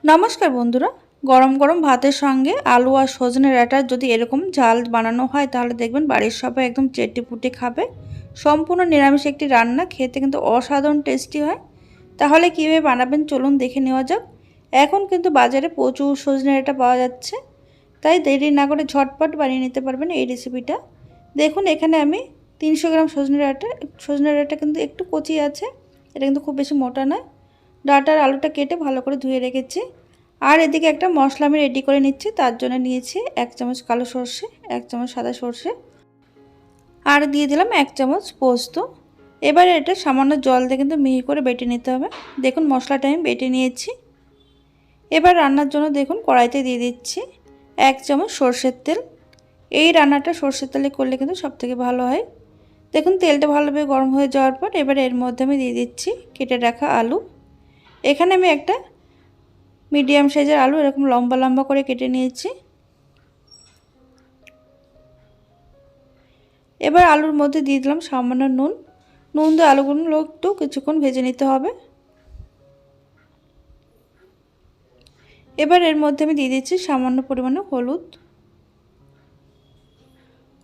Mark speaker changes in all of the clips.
Speaker 1: নমস্কার বন্ধুরা, গরম গরম ভাতের সঙ্গে আলু আর সজনে ডাঁটার যদি এরকম ঝাল বানানো হয় তাহলে দেখবেন বাড়ির সবাই একদম চেটেপুটে খাবে। সম্পূর্ণ নিরামিষ একটি রান্না, খেতে কিন্তু অসাধারণ টেস্টি হয়। তাহলে কীভাবে বানাবেন চলুন দেখে নেওয়া যাক। এখন কিন্তু বাজারে প্রচুর সজনে ডাঁটা পাওয়া যাচ্ছে, তাই দেরি না করে ঝটপট বানিয়ে নিতে পারবেন এই রেসিপিটা। দেখুন এখানে আমি 300 গ্রাম সজনে ডাঁটা কিন্তু একটু কচি আছে, এটা কিন্তু খুব বেশি মোটা নয়। ডাঁটার আলুটা কেটে ভালো করে ধুয়ে রেখেছি। আর এদিকে একটা মশলা আমি রেডি করে নিচ্ছি। তার জন্য নিয়েছি 1 চামচ কালো সর্ষে, 1 চামচ সাদা সর্ষে, আর দিয়ে দিলাম 1 চামচ পোস্ত। এবারে এটা সামান্য জল দিয়ে কিন্তু মিহি করে বেটে নিতে হবে। দেখুন মশলাটা আমি বেটে নিয়েছি। এবার রান্নার জন্য দেখুন কড়াইতে দিয়ে দিচ্ছি 1 চামচ সর্ষের তেল। এই রান্নাটা সর্ষের তেলে করলে কিন্তু সবথেকে ভালো হয়। দেখুন তেলটা ভালোভাবে গরম হয়ে যাওয়ার পর এবার এর মধ্যে আমি দিয়ে দিচ্ছি কেটে রাখা আলু। এখানে আমি একটা মিডিয়াম সাইজের আলু এরকম লম্বা লম্বা করে কেটে নিয়েছি। এবার আলুর মধ্যে দিয়ে দিলাম সামান্য নুন দিয়ে আলুগুলো একটু কিছুক্ষণ ভেজে নিতে হবে। এবার এর মধ্যে আমি দিয়ে দিচ্ছি সামান্য পরিমাণে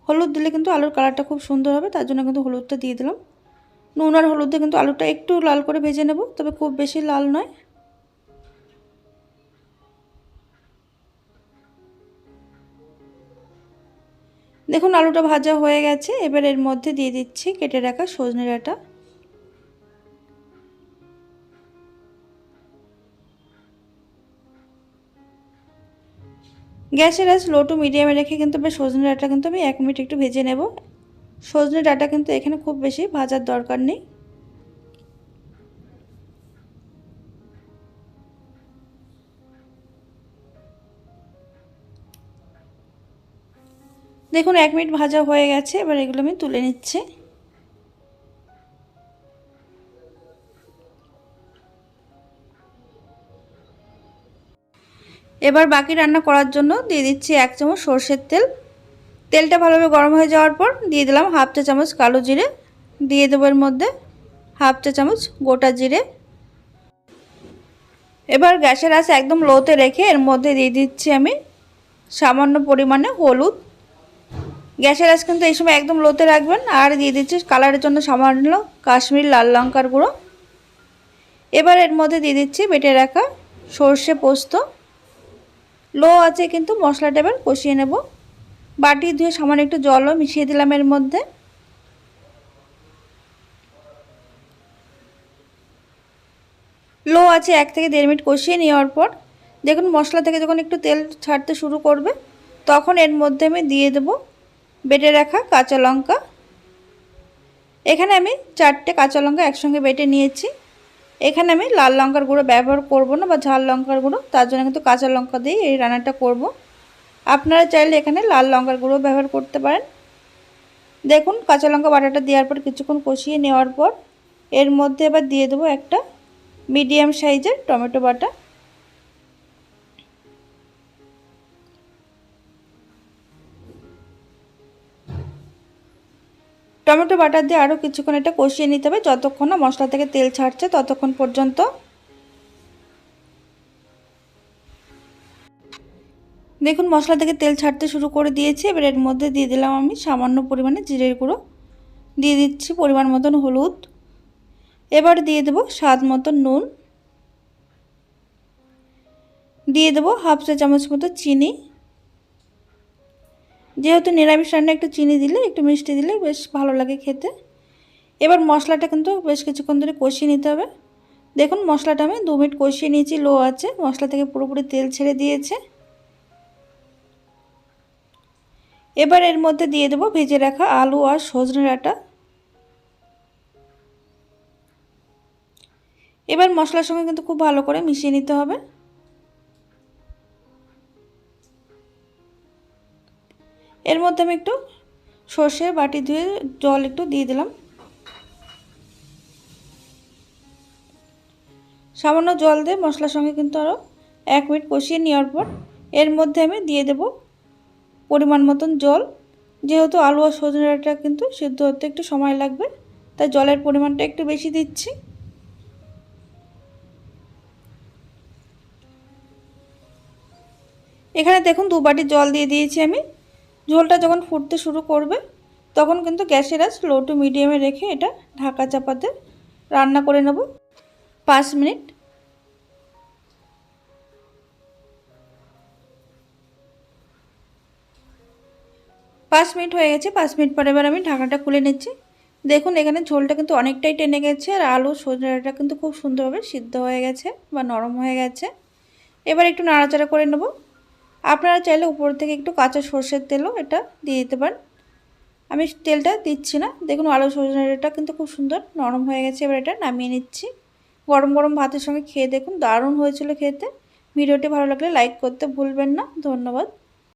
Speaker 1: হলুদ দিলে কিন্তু আলুর কালারটা খুব সুন্দর হবে, তার জন্য কিন্তু হলুদটা দিয়ে দিলাম। নুন আর হলুদ দিয়ে কিন্তু আলুটা একটু লাল করে ভেজে নেব, তবে খুব বেশি লাল নয়। দেখুন আলুটা ভাজা হয়ে গেছে। এবার এর মধ্যে দিয়ে দিচ্ছি কেটে রাখা সজনে ডাঁটা। গ্যাসের আঁচ লো টু মিডিয়ামে রেখে কিন্তু বেশ সজনে ডাঁটা কিন্তু আমি 1 মিনিট একটু ভেজে নেব। সজনে ডাঁটা কিন্তু এখানে খুব বেশি ভাজার দরকার নেই। দেখুন 1 মিনিট ভাজা হয়ে গেছে। এবার এগুলো আমি তুলে নিচ্ছি। এবার বাকি রান্না করার জন্য দিয়ে দিচ্ছি 1 চামচ সরষের তেল। তেলটা ভালোভাবে গরম হয়ে যাওয়ার পর দিয়ে দিলাম হাফ চা চামচ কালো জিরে, দিয়ে দেবো এর মধ্যে হাফ চা চামচ গোটা জিরে। এবার গ্যাসের আঁচ একদম লোতে রেখে এর মধ্যে দিয়ে দিচ্ছি আমি সামান্য পরিমাণে হলুদ। গ্যাসের আঁচ কিন্তু এই সময় একদম লোতে রাখবেন। আর দিয়ে দিচ্ছি কালারের জন্য সামান্য কাশ্মীরি লাল লঙ্কার গুঁড়ো। এবার এর মধ্যে দিয়ে দিচ্ছি বেটে রাখা সর্ষে পোস্ত। লো আছে কিন্তু মশলাটা এবার কষিয়ে নেব। বাটি ধুয়ে সামান্য একটু জলও মিশিয়ে দিলাম এর মধ্যে। লো আছে 1 থেকে 1.5 মিনিট কষিয়ে নেওয়ার পর দেখুন মশলা থেকে যখন একটু তেল ছাড়তে শুরু করবে তখন এর মধ্যে আমি দিয়ে দেব বেটে রাখা কাঁচা লঙ্কা। এখানে আমি 4টে কাঁচা লঙ্কা একসঙ্গে বেটে নিয়েছি। এখানে আমি লাল লঙ্কার গুঁড়ো ব্যবহার করব না বা ঝাল লঙ্কার গুঁড়ো, তার জন্য কিন্তু কাঁচা লঙ্কা দিয়ে এই রান্নাটা করব। আপনারা চাইলে এখানে লাল লঙ্কার গুঁড়ো ব্যবহার করতে পারেন। দেখুন কাঁচা লঙ্কা বাটাটা দেওয়ার পর কিছুক্ষণ কষিয়ে নেওয়ার পর এর মধ্যে এবার দিয়ে দেবো একটা মিডিয়াম সাইজের টমেটো বাটা। টমেটো বাটা দিয়ে আরও কিছুক্ষণ এটা কষিয়ে নিতে হবে, যতক্ষণ না মশলা থেকে তেল ছাড়ছে ততক্ষণ পর্যন্ত। দেখুন মশলা থেকে তেল ছাড়তে শুরু করে দিয়েছে। এবার এর মধ্যে দিয়ে দিলাম আমি সামান্য পরিমাণে জিরের গুঁড়ো, দিয়ে দিচ্ছি পরিমাণ মতন হলুদ। এবার দিয়ে দেবো স্বাদ মতন নুন, দিয়ে দেবো হাফ চা চামচ মতো চিনি। যেহেতু নিরামিষ রান্না একটু চিনি দিলে একটু মিষ্টি দিলে বেশ ভালো লাগে খেতে। এবার মশলাটা কিন্তু বেশ কিছুক্ষণ ধরে কষিয়ে নিতে হবে। দেখুন মশলাটা আমি 2 মিনিট কষিয়ে নিয়েছি, লো আছে, মশলা থেকে পুরোপুরি তেল ছেড়ে দিয়েছে। এবার এর মধ্যে দিয়ে দেবো ভেজে রাখা আলু আর সজনে ডাঁটা। এবার মশলার সঙ্গে কিন্তু খুব ভালো করে মিশিয়ে নিতে হবে। এর মধ্যে আমি একটু সর্ষে বাটি ধুয়ে জল একটু দিয়ে দিলাম। সামান্য জল দিয়ে মশলার সঙ্গে কিন্তু আরও 1 মিনিট কষিয়ে নেওয়ার পর এর মধ্যে আমি দিয়ে দেব পরিমাণ মতন জল। যেহেতু আলু আর সজনে ডাঁটা কিন্তু সিদ্ধ হতে একটু সময় লাগবে, তাই জলের পরিমাণটা একটু বেশি দিচ্ছি। এখানে দেখুন 2 বাটি জল দিয়ে দিয়েছি আমি। ঝোলটা যখন ফুটতে শুরু করবে তখন কিন্তু গ্যাসের আঁচ লো টু মিডিয়ামে রেখে এটা ঢাকা চাপাতে রান্না করে নেব 5 মিনিট। 5 মিনিট হয়ে গেছে। 5 মিনিট পরে এবার আমি ঢাকনাটা খুলে নিচ্ছি। দেখুন এখানে ঝোলটা কিন্তু অনেকটাই টেনে গেছে আর আলু সজনে ডাঁটাটা কিন্তু খুব সুন্দরভাবে সিদ্ধ হয়ে গেছে বা নরম হয়ে গেছে। এবার একটু নাড়াচাড়া করে নেব। আপনারা চাইলে উপর থেকে একটু কাঁচা সরষের তেলও এটা দিয়ে দিতে পারেন। আমি তেলটা দিচ্ছি না। দেখুন আলু সজনে ডাঁটা কিন্তু খুব সুন্দর নরম হয়ে গেছে। এবার এটা নামিয়ে নিচ্ছি। গরম গরম ভাতের সঙ্গে খেয়ে দেখুন দারুণ হয়েছিল খেতে। ভিডিওটি ভালো লাগলে লাইক করতে ভুলবেন না। ধন্যবাদ।